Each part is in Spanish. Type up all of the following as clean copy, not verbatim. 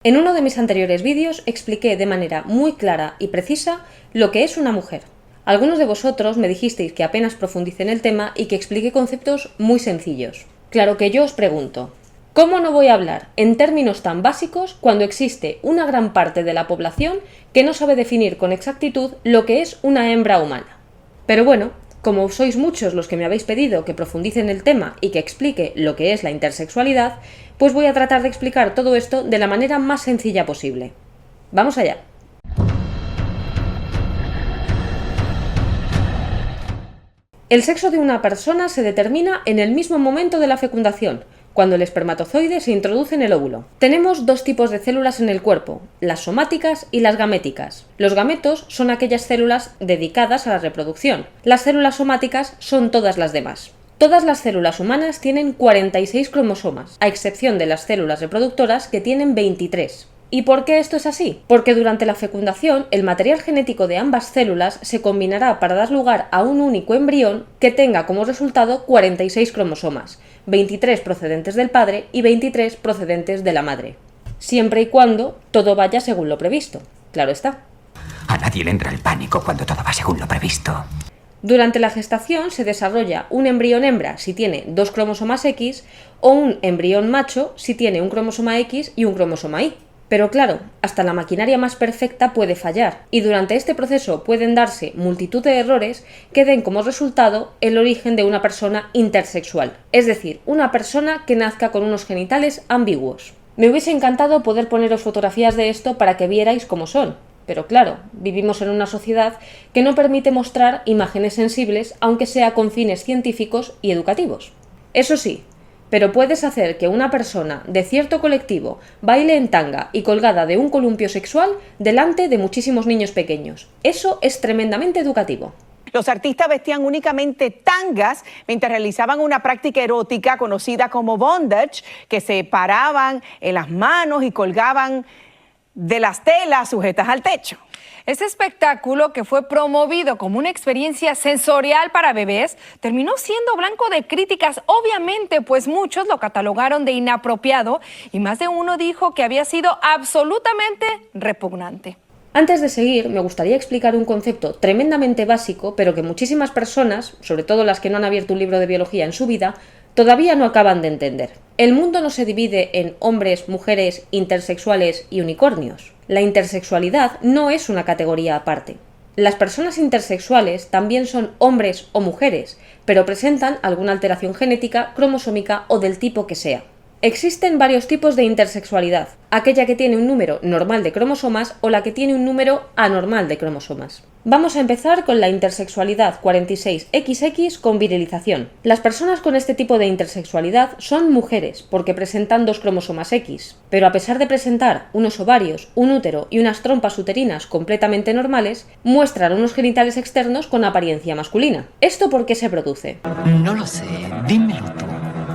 En uno de mis anteriores vídeos expliqué de manera muy clara y precisa lo que es una mujer. Algunos de vosotros me dijisteis que apenas profundice en el tema y que expliqué conceptos muy sencillos. Claro que yo os pregunto, ¿cómo no voy a hablar en términos tan básicos cuando existe una gran parte de la población que no sabe definir con exactitud lo que es una hembra humana? Pero bueno, como sois muchos los que me habéis pedido que profundice en el tema y que explique lo que es la intersexualidad, pues voy a tratar de explicar todo esto de la manera más sencilla posible. ¡Vamos allá! El sexo de una persona se determina en el mismo momento de la fecundación, cuando el espermatozoide se introduce en el óvulo. Tenemos dos tipos de células en el cuerpo, las somáticas y las gaméticas. Los gametos son aquellas células dedicadas a la reproducción. Las células somáticas son todas las demás. Todas las células humanas tienen 46 cromosomas, a excepción de las células reproductoras que tienen 23. ¿Y por qué esto es así? Porque durante la fecundación el material genético de ambas células se combinará para dar lugar a un único embrión que tenga como resultado 46 cromosomas, 23 procedentes del padre y 23 procedentes de la madre. Siempre y cuando todo vaya según lo previsto, claro está. A nadie le entra el pánico cuando todo va según lo previsto. Durante la gestación se desarrolla un embrión hembra si tiene 2 cromosomas X o un embrión macho si tiene un cromosoma X y un cromosoma Y. Pero claro, hasta la maquinaria más perfecta puede fallar, y durante este proceso pueden darse multitud de errores que den como resultado el origen de una persona intersexual, es decir, una persona que nazca con unos genitales ambiguos. Me hubiese encantado poder poneros fotografías de esto para que vierais cómo son, pero claro, vivimos en una sociedad que no permite mostrar imágenes sensibles, aunque sea con fines científicos y educativos. Eso sí, pero puedes hacer que una persona de cierto colectivo baile en tanga y colgada de un columpio sexual delante de muchísimos niños pequeños. Eso es tremendamente educativo. Los artistas vestían únicamente tangas mientras realizaban una práctica erótica conocida como bondage, que se paraban en las manos y colgaban de las telas sujetas al techo. Este espectáculo, que fue promovido como una experiencia sensorial para bebés, terminó siendo blanco de críticas, obviamente, pues muchos lo catalogaron de inapropiado y más de uno dijo que había sido absolutamente repugnante. Antes de seguir, me gustaría explicar un concepto tremendamente básico, pero que muchísimas personas, sobre todo las que no han abierto un libro de biología en su vida, todavía no acaban de entender. El mundo no se divide en hombres, mujeres, intersexuales y unicornios. La intersexualidad no es una categoría aparte. Las personas intersexuales también son hombres o mujeres, pero presentan alguna alteración genética, cromosómica o del tipo que sea. Existen varios tipos de intersexualidad, aquella que tiene un número normal de cromosomas o la que tiene un número anormal de cromosomas. Vamos a empezar con la intersexualidad 46XX con virilización. Las personas con este tipo de intersexualidad son mujeres porque presentan 2 cromosomas X, pero a pesar de presentar unos ovarios, un útero y unas trompas uterinas completamente normales, muestran unos genitales externos con apariencia masculina. ¿Esto por qué se produce? No lo sé, dímelo tú.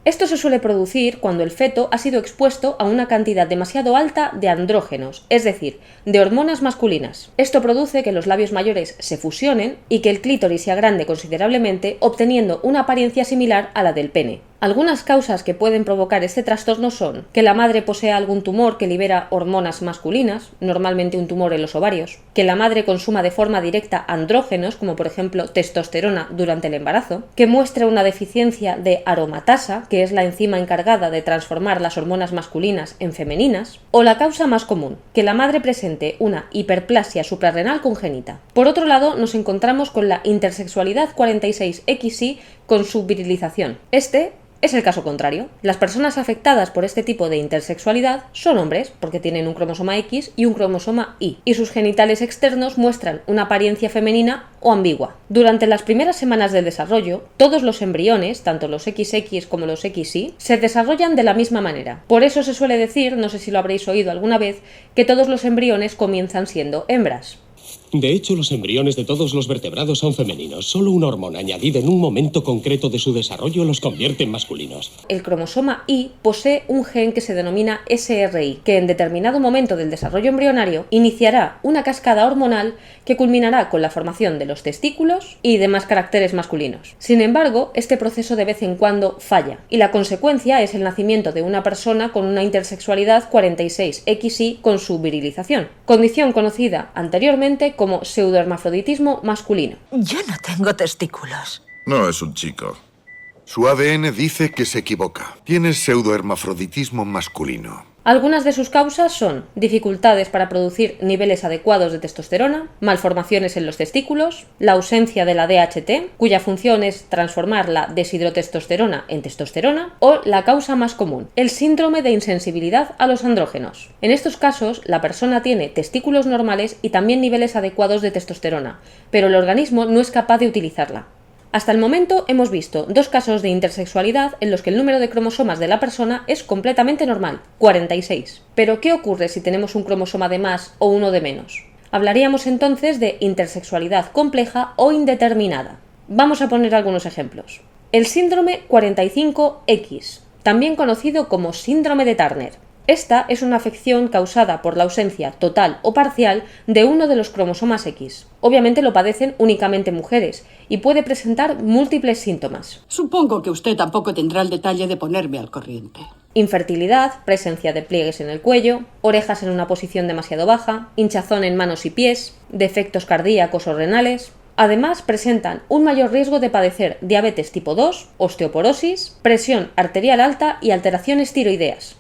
Esto se suele producir cuando el feto ha sido expuesto a una cantidad demasiado alta de andrógenos, es decir, de hormonas masculinas. Esto produce que los labios mayores se fusionen y que el clítoris se agrande considerablemente, obteniendo una apariencia similar a la del pene. Algunas causas que pueden provocar este trastorno son que la madre posea algún tumor que libera hormonas masculinas, normalmente un tumor en los ovarios, que la madre consuma de forma directa andrógenos, como por ejemplo testosterona durante el embarazo, que muestre una deficiencia de aromatasa, que es la enzima encargada de transformar las hormonas masculinas en femeninas, o la causa más común, que la madre presente una hiperplasia suprarrenal congénita. Por otro lado, nos encontramos con la intersexualidad 46XY con su virilización. Este es el caso contrario. Las personas afectadas por este tipo de intersexualidad son hombres, porque tienen un cromosoma X y un cromosoma Y, y sus genitales externos muestran una apariencia femenina o ambigua. Durante las primeras semanas del desarrollo, todos los embriones, tanto los XX como los XY, se desarrollan de la misma manera. Por eso se suele decir, no sé si lo habréis oído alguna vez, que todos los embriones comienzan siendo hembras. De hecho, los embriones de todos los vertebrados son femeninos. Solo una hormona añadida en un momento concreto de su desarrollo los convierte en masculinos. El cromosoma Y posee un gen que se denomina SRY, que en determinado momento del desarrollo embrionario iniciará una cascada hormonal que culminará con la formación de los testículos y demás caracteres masculinos. Sin embargo, este proceso de vez en cuando falla, y la consecuencia es el nacimiento de una persona con una intersexualidad 46XY con su virilización, condición conocida anteriormente como pseudohermafroditismo masculino. Yo no tengo testículos. No es un chico. Su ADN dice que se equivoca. Tiene pseudohermafroditismo masculino. Algunas de sus causas son dificultades para producir niveles adecuados de testosterona, malformaciones en los testículos, la ausencia de la DHT, cuya función es transformar la deshidrotestosterona en testosterona, o la causa más común, el síndrome de insensibilidad a los andrógenos. En estos casos, la persona tiene testículos normales y también niveles adecuados de testosterona, pero el organismo no es capaz de utilizarla. Hasta el momento hemos visto 2 casos de intersexualidad en los que el número de cromosomas de la persona es completamente normal, 46. Pero ¿qué ocurre si tenemos un cromosoma de más o uno de menos? Hablaríamos entonces de intersexualidad compleja o indeterminada. Vamos a poner algunos ejemplos. El síndrome 45X, también conocido como síndrome de Turner. Esta es una afección causada por la ausencia total o parcial de uno de los cromosomas X. Obviamente lo padecen únicamente mujeres y puede presentar múltiples síntomas. Supongo que usted tampoco tendrá el detalle de ponerme al corriente. Infertilidad, presencia de pliegues en el cuello, orejas en una posición demasiado baja, hinchazón en manos y pies, defectos cardíacos o renales. Además, presentan un mayor riesgo de padecer diabetes tipo 2, osteoporosis, presión arterial alta y alteraciones tiroideas.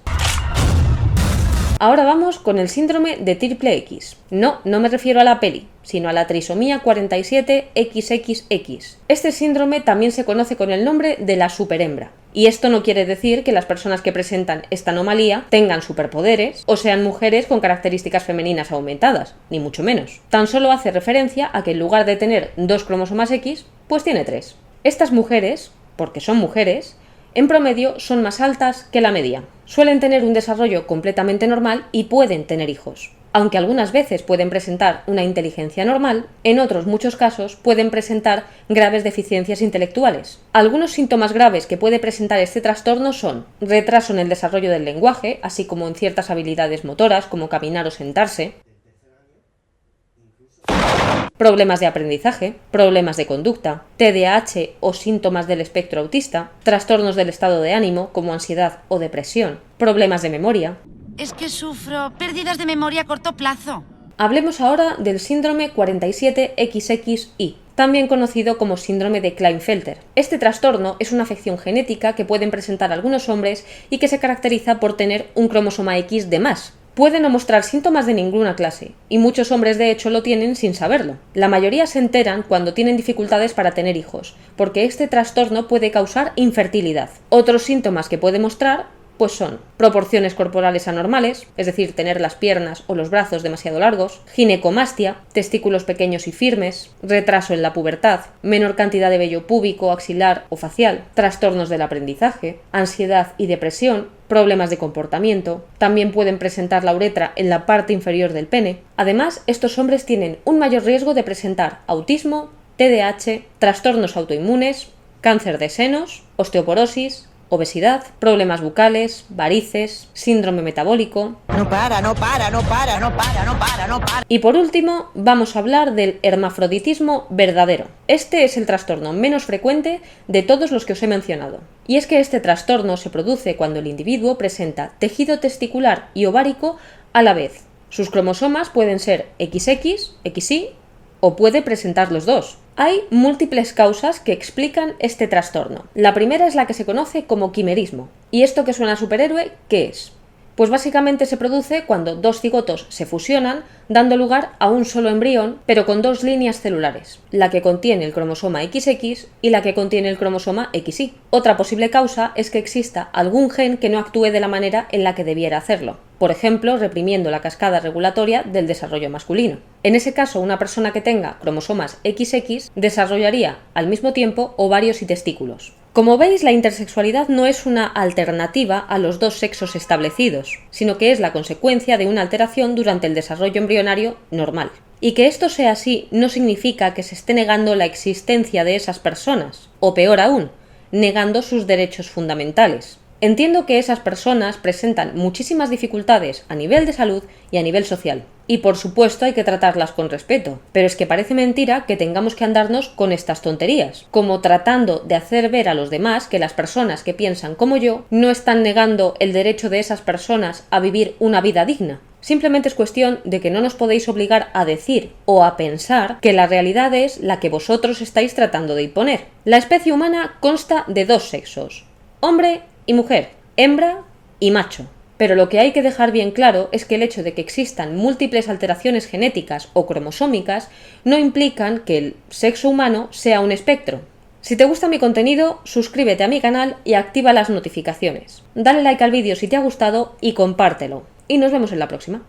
Ahora vamos con el síndrome de triple X. No me refiero a la peli, sino a la trisomía 47XXX. Este síndrome también se conoce con el nombre de la superhembra. Y esto no quiere decir que las personas que presentan esta anomalía tengan superpoderes o sean mujeres con características femeninas aumentadas, ni mucho menos. Tan solo hace referencia a que en lugar de tener 2 cromosomas X, pues tiene 3. Estas mujeres, porque son mujeres, en promedio son más altas que la media. Suelen tener un desarrollo completamente normal y pueden tener hijos. Aunque algunas veces pueden presentar una inteligencia normal, en otros muchos casos pueden presentar graves deficiencias intelectuales. Algunos síntomas graves que puede presentar este trastorno son retraso en el desarrollo del lenguaje, así como en ciertas habilidades motoras como caminar o sentarse, problemas de aprendizaje, problemas de conducta, TDAH o síntomas del espectro autista, trastornos del estado de ánimo como ansiedad o depresión, problemas de memoria. Es que sufro pérdidas de memoria a corto plazo. Hablemos ahora del síndrome 47XXY, también conocido como síndrome de Klinefelter. Este trastorno es una afección genética que pueden presentar algunos hombres y que se caracteriza por tener un cromosoma X de más. Puede no mostrar síntomas de ninguna clase, y muchos hombres de hecho lo tienen sin saberlo. La mayoría se enteran cuando tienen dificultades para tener hijos, porque este trastorno puede causar infertilidad. Otros síntomas que puede mostrar pues son proporciones corporales anormales, es decir, tener las piernas o los brazos demasiado largos, ginecomastia, testículos pequeños y firmes, retraso en la pubertad, menor cantidad de vello púbico, axilar o facial, trastornos del aprendizaje, ansiedad y depresión, problemas de comportamiento. También pueden presentar la uretra en la parte inferior del pene. Además, estos hombres tienen un mayor riesgo de presentar autismo, TDAH, trastornos autoinmunes, cáncer de senos, osteoporosis, obesidad, problemas bucales, varices, síndrome metabólico. No para. Y por último, vamos a hablar del hermafroditismo verdadero. Este es el trastorno menos frecuente de todos los que os he mencionado. Y es que este trastorno se produce cuando el individuo presenta tejido testicular y ovárico a la vez. Sus cromosomas pueden ser XX, XY o puede presentar los dos. Hay múltiples causas que explican este trastorno. La primera es la que se conoce como quimerismo. ¿Y esto que suena a superhéroe, qué es? Pues básicamente se produce cuando 2 cigotos se fusionan, dando lugar a un solo embrión, pero con 2 líneas celulares, la que contiene el cromosoma XX y la que contiene el cromosoma XY. Otra posible causa es que exista algún gen que no actúe de la manera en la que debiera hacerlo, por ejemplo, reprimiendo la cascada regulatoria del desarrollo masculino. En ese caso, una persona que tenga cromosomas XX desarrollaría al mismo tiempo ovarios y testículos. Como veis, la intersexualidad no es una alternativa a los 2 sexos establecidos, sino que es la consecuencia de una alteración durante el desarrollo embrionario normal. Y que esto sea así no significa que se esté negando la existencia de esas personas, o peor aún, negando sus derechos fundamentales. Entiendo que esas personas presentan muchísimas dificultades a nivel de salud y a nivel social. Y por supuesto hay que tratarlas con respeto. Pero es que parece mentira que tengamos que andarnos con estas tonterías, como tratando de hacer ver a los demás que las personas que piensan como yo no están negando el derecho de esas personas a vivir una vida digna. Simplemente es cuestión de que no nos podéis obligar a decir o a pensar que la realidad es la que vosotros estáis tratando de imponer. La especie humana consta de dos sexos, hombre y mujer, hembra y macho. Pero lo que hay que dejar bien claro es que el hecho de que existan múltiples alteraciones genéticas o cromosómicas no implican que el sexo humano sea un espectro. Si te gusta mi contenido, suscríbete a mi canal y activa las notificaciones. Dale like al vídeo si te ha gustado y compártelo. Y nos vemos en la próxima.